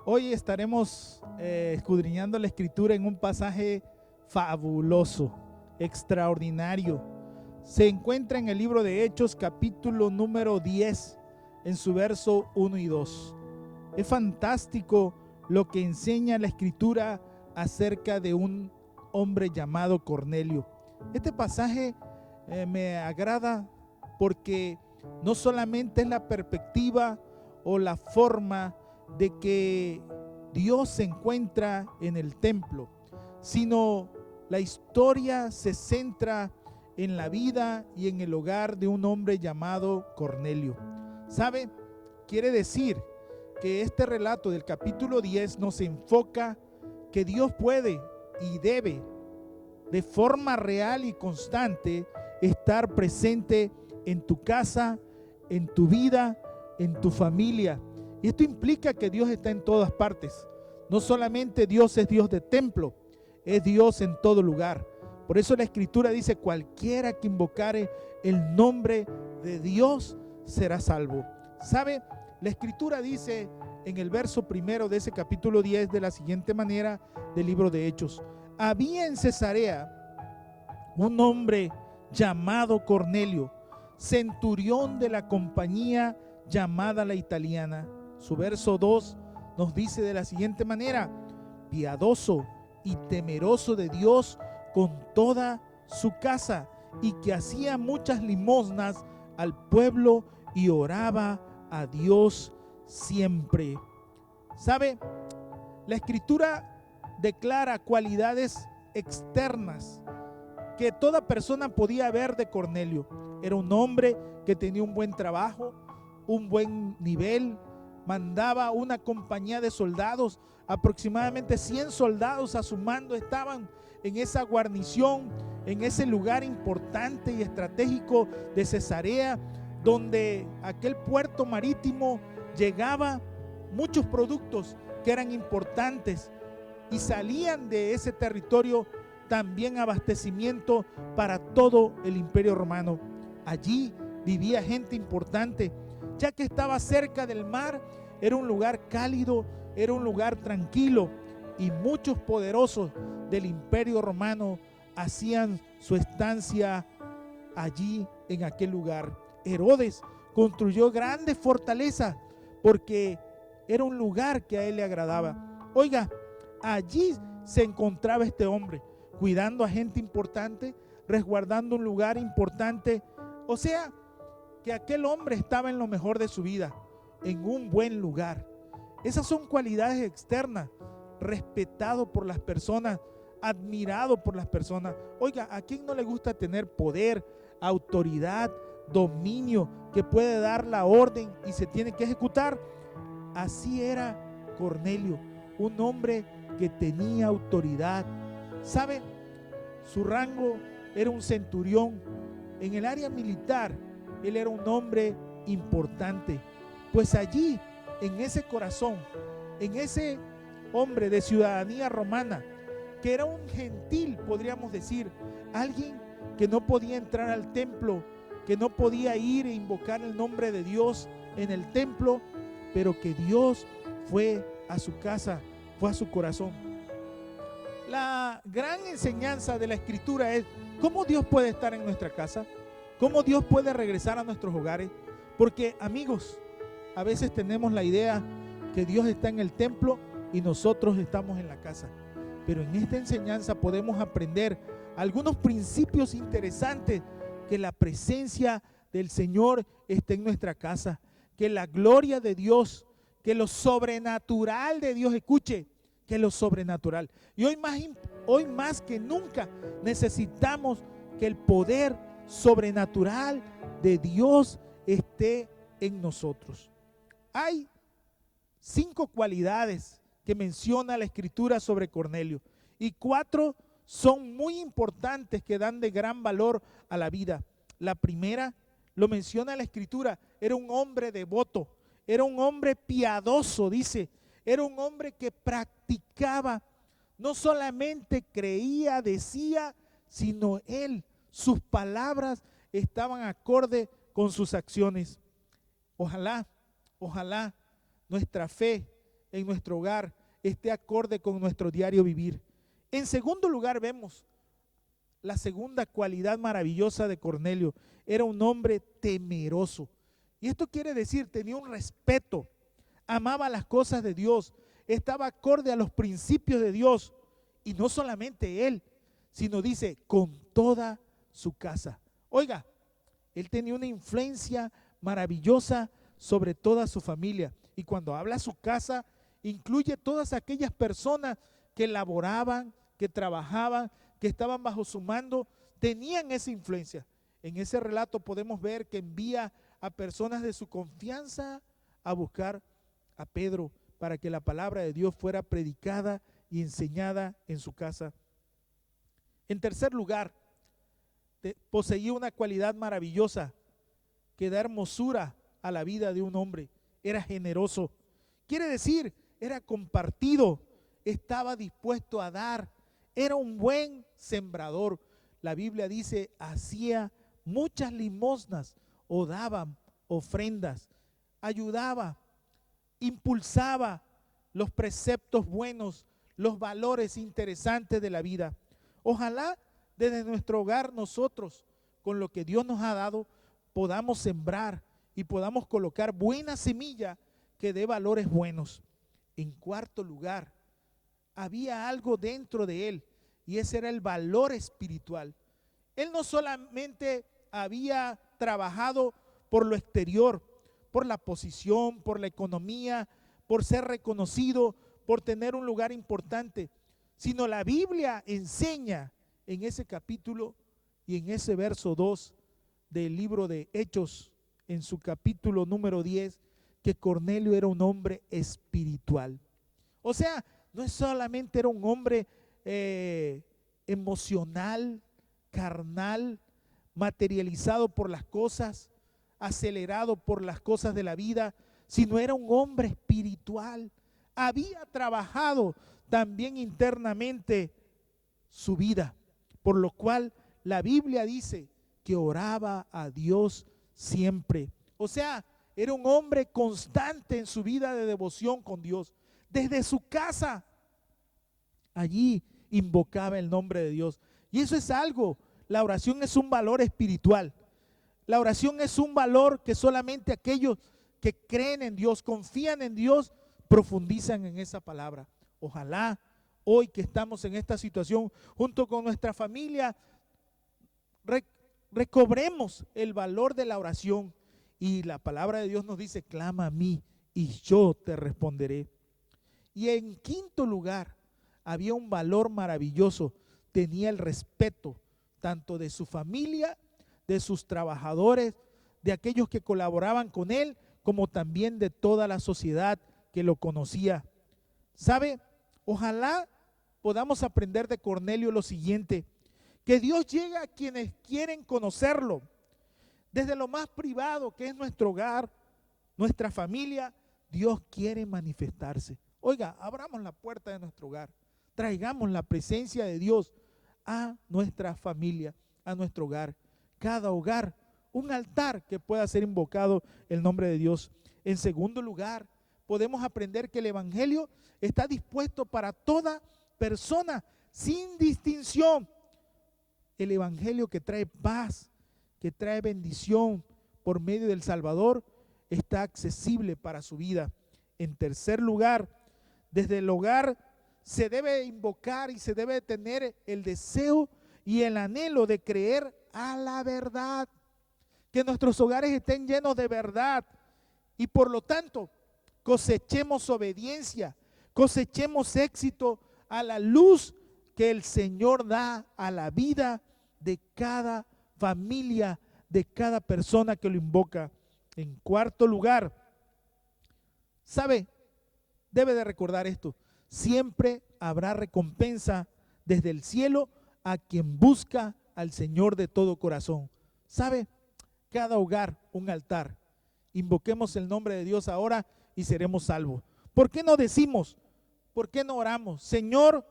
Hoy estaremos escudriñando la Escritura en un pasaje fabuloso, extraordinario. Se encuentra en el libro de Hechos, capítulo número 10, en su verso 1 y 2. Es fantástico lo que enseña la Escritura acerca de un hombre llamado Cornelio. Este pasaje me agrada porque no solamente es la perspectiva o la forma de que Dios se encuentra en el templo, sino la historia se centra en la vida y en el hogar de un hombre llamado Cornelio. ¿Sabe? Quiere decir que este relato del capítulo 10 nos enfoca que Dios puede y debe de forma real y constante estar presente en tu casa, en tu vida, en tu familia. Y esto implica que Dios está en todas partes. No solamente Dios es Dios de templo, es Dios en todo lugar. Por eso la Escritura dice: cualquiera que invocare el nombre de Dios será salvo. ¿Sabe? La Escritura dice en el verso primero de ese capítulo 10 de la siguiente manera del libro de Hechos: había en Cesarea un hombre llamado Cornelio, centurión de la compañía llamada la Italiana. Su verso 2 nos dice de la siguiente manera: piadoso y temeroso de Dios con toda su casa, y que hacía muchas limosnas al pueblo y oraba a Dios siempre. ¿Sabe? La Escritura declara cualidades externas que toda persona podía ver de Cornelio. Era un hombre que tenía un buen trabajo, un buen nivel, mandaba una compañía de soldados, aproximadamente 100 soldados a su mando estaban en esa guarnición, en ese lugar importante y estratégico de Cesarea, donde aquel puerto marítimo llegaba muchos productos que eran importantes y salían de ese territorio también abastecimiento para todo el Imperio Romano. Allí vivía gente importante, ya que estaba cerca del mar. Era un lugar cálido, era un lugar tranquilo, y muchos poderosos del Imperio Romano hacían su estancia allí en aquel lugar. Herodes construyó grandes fortalezas porque era un lugar que a él le agradaba. Oiga, allí se encontraba este hombre, cuidando a gente importante, resguardando un lugar importante. O sea, que aquel hombre estaba en lo mejor de su vida, en un buen lugar. Esas son cualidades externas, respetado por las personas, admirado por las personas. Oiga, ¿a quién no le gusta tener poder, autoridad, dominio, que puede dar la orden y se tiene que ejecutar? Así era Cornelio, un hombre que tenía autoridad. ¿Sabe? Su rango era un centurión. En el área militar, él era un hombre importante. Pues allí, en ese corazón, en ese hombre de ciudadanía romana, que era un gentil, podríamos decir, alguien que no podía entrar al templo, que no podía ir e invocar el nombre de Dios en el templo, pero que Dios fue a su casa, fue a su corazón. La gran enseñanza de la Escritura es cómo Dios puede estar en nuestra casa, cómo Dios puede regresar a nuestros hogares. Porque, amigos, a veces tenemos la idea que Dios está en el templo y nosotros estamos en la casa. Pero en esta enseñanza podemos aprender algunos principios interesantes: que la presencia del Señor esté en nuestra casa, que la gloria de Dios, que lo sobrenatural de Dios, escuche, que lo sobrenatural. Y hoy más que nunca necesitamos que el poder sobrenatural de Dios esté en nosotros. Hay 5 cualidades que menciona la Escritura sobre Cornelio, y 4 son muy importantes que dan de gran valor a la vida. La primera, lo menciona la Escritura, era un hombre devoto, era un hombre piadoso, dice. Era un hombre que practicaba, no solamente creía, decía, sino sus palabras estaban acorde con sus acciones. Ojalá nuestra fe en nuestro hogar esté acorde con nuestro diario vivir. En segundo lugar, vemos la segunda cualidad maravillosa de Cornelio. Era un hombre temeroso. Y esto quiere decir, tenía un respeto, amaba las cosas de Dios, estaba acorde a los principios de Dios. Y no solamente él, sino dice, con toda su casa. Oiga, él tenía una influencia maravillosa sobre toda su familia. Y cuando habla su casa, incluye todas aquellas personas que laboraban, que trabajaban, que estaban bajo su mando, tenían esa influencia. En ese relato podemos ver que envía a personas de su confianza a buscar a Pedro para que la palabra de Dios fuera predicada y enseñada en su casa. En tercer lugar, poseía una cualidad maravillosa que da hermosura a la vida de un hombre. Era generoso. Quiere decir, era compartido, estaba dispuesto a dar, era un buen sembrador. La Biblia dice, hacía muchas limosnas o daban ofrendas, ayudaba, impulsaba los preceptos buenos, los valores interesantes de la vida. Ojalá desde nuestro hogar nosotros, con lo que Dios nos ha dado, podamos sembrar y podamos colocar buena semilla que dé valores buenos. En cuarto lugar, había algo dentro de él y ese era el valor espiritual. Él no solamente había trabajado por lo exterior, por la posición, por la economía, por ser reconocido, por tener un lugar importante, sino la Biblia enseña en ese capítulo y en ese verso 2 del libro de Hechos, en su capítulo número 10, que Cornelio era un hombre espiritual. O sea, no es solamente era un hombre emocional, carnal, materializado por las cosas, acelerado por las cosas de la vida, sino era un hombre espiritual. Había trabajado también internamente su vida, por lo cual la Biblia dice que oraba a Dios siempre. O sea, era un hombre constante en su vida de devoción con Dios. Desde su casa, allí invocaba el nombre de Dios. Y eso es algo, la oración es un valor espiritual. La oración es un valor que solamente aquellos que creen en Dios, confían en Dios, profundizan en esa palabra. Ojalá hoy que estamos en esta situación, junto con nuestra familia, recobremos el valor de la oración. Y la palabra de Dios nos dice, clama a mí y yo te responderé. Y en quinto lugar, había un valor maravilloso, tenía el respeto tanto de su familia, de sus trabajadores, de aquellos que colaboraban con él, como también de toda la sociedad que lo conocía. ¿Sabe? Ojalá podamos aprender de Cornelio lo siguiente, que Dios llega a quienes quieren conocerlo, desde lo más privado que es nuestro hogar, nuestra familia, Dios quiere manifestarse. Oiga, abramos la puerta de nuestro hogar, traigamos la presencia de Dios a nuestra familia, a nuestro hogar. Cada hogar, un altar que pueda ser invocado el nombre de Dios. En segundo lugar, podemos aprender que el evangelio está dispuesto para toda persona, sin distinción. El evangelio que trae paz, que trae bendición por medio del Salvador, está accesible para su vida. En tercer lugar, desde el hogar se debe invocar y se debe tener el deseo y el anhelo de creer a la verdad. Que nuestros hogares estén llenos de verdad y por lo tanto cosechemos obediencia, cosechemos éxito a la luz que el Señor da a la vida de cada familia, de cada persona que lo invoca. En cuarto lugar, ¿sabe? Debe de recordar esto, siempre habrá recompensa desde el cielo a quien busca al Señor de todo corazón. ¿Sabe? Cada hogar un altar. Invoquemos el nombre de Dios ahora y seremos salvos. ¿Por qué no decimos? ¿Por qué no oramos? Señor,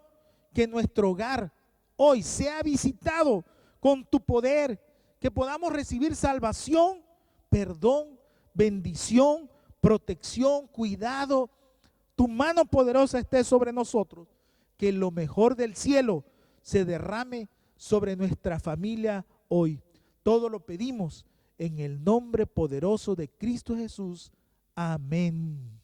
que nuestro hogar hoy sea visitado con tu poder, que podamos recibir salvación, perdón, bendición, protección, cuidado, tu mano poderosa esté sobre nosotros, que lo mejor del cielo se derrame sobre nuestra familia hoy. Todo lo pedimos en el nombre poderoso de Cristo Jesús. Amén.